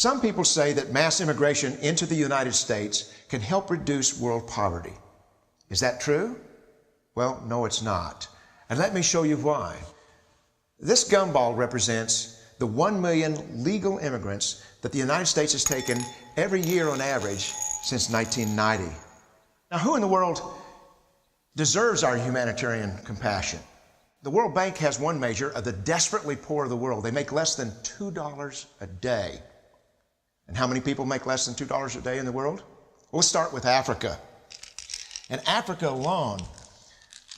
Some people say that mass immigration into the United States can help reduce world poverty. Is that true? Well, no, it's not. And let me show you why. This gumball represents the 1 million legal immigrants that the United States has taken every year on average since 1990. Now, who in the world deserves our humanitarian compassion? The World Bank has one measure of the desperately poor of the world. They make less than $2 a day. And how many people make less than $2 a day in the world? Well, let's start with Africa. In Africa alone,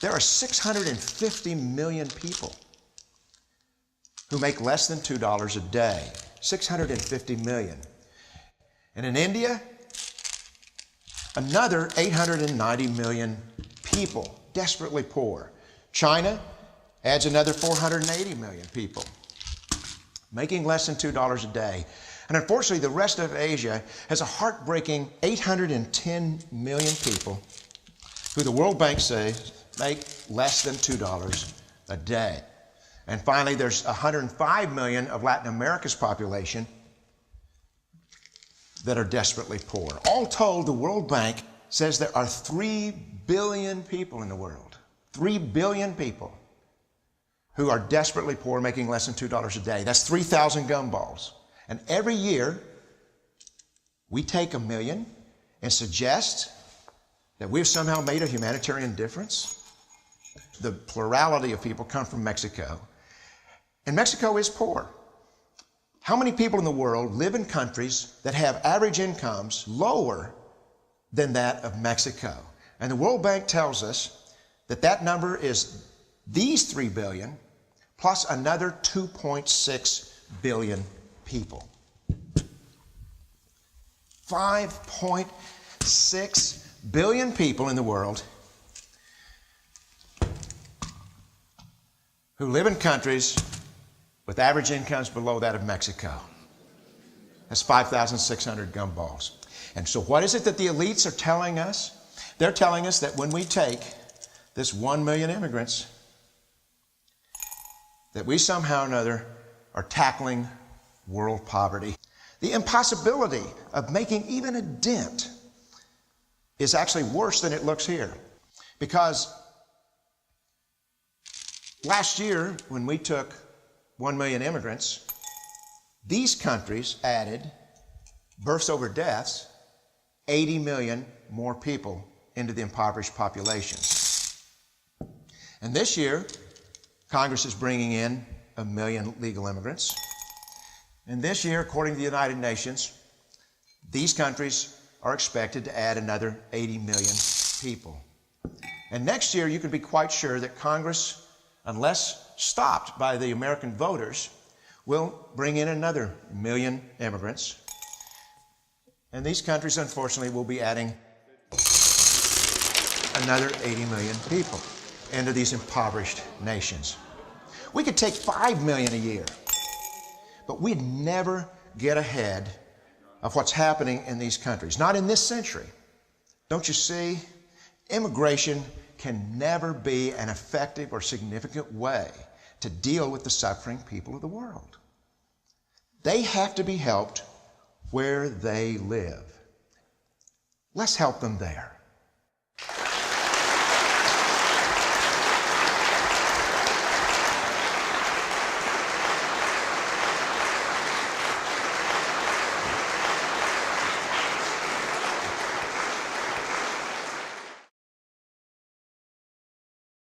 there are 650 million people who make less than $2 a day. 650 million. And in India, another 890 million people, desperately poor. China adds another 480 million people, making less than $2 a day. And unfortunately, the rest of Asia has a heartbreaking 810 million people who the World Bank says make less than $2 a day. And finally, there's 105 million of Latin America's population that are desperately poor. All told, the World Bank says there are 3 billion people in the world, 3 billion people who are desperately poor, making less than $2 a day. That's 3,000 gumballs. And every year, we take 1 million and suggest that we've somehow made a humanitarian difference. The plurality of people come from Mexico. And Mexico is poor. How many people in the world live in countries that have average incomes lower than that of Mexico? And the World Bank tells us that that number is these 3 billion plus another 2.6 billion people. 5.6 billion people in the world who live in countries with average incomes below that of Mexico. That's 5,600 gumballs. And so what is it that the elites are telling us? They're telling us that when we take this 1 million immigrants, that we somehow or another are tackling world poverty. The impossibility of making even a dent is actually worse than it looks here. Because last year, when we took 1 million immigrants, these countries added, births over deaths, 80 million more people into the impoverished populations. And this year, Congress is bringing in 1 million legal immigrants. And this year, according to the United Nations, these countries are expected to add another 80 million people. And next year, you can be quite sure that Congress, unless stopped by the American voters, will bring in another 1 million immigrants. And these countries, unfortunately, will be adding another 80 million people into these impoverished nations. We could take 5 million a year, but we'd never get ahead of what's happening in these countries. Not in this century. Don't you see? Immigration can never be an effective or significant way to deal with the suffering people of the world. They have to be helped where they live. Let's help them there.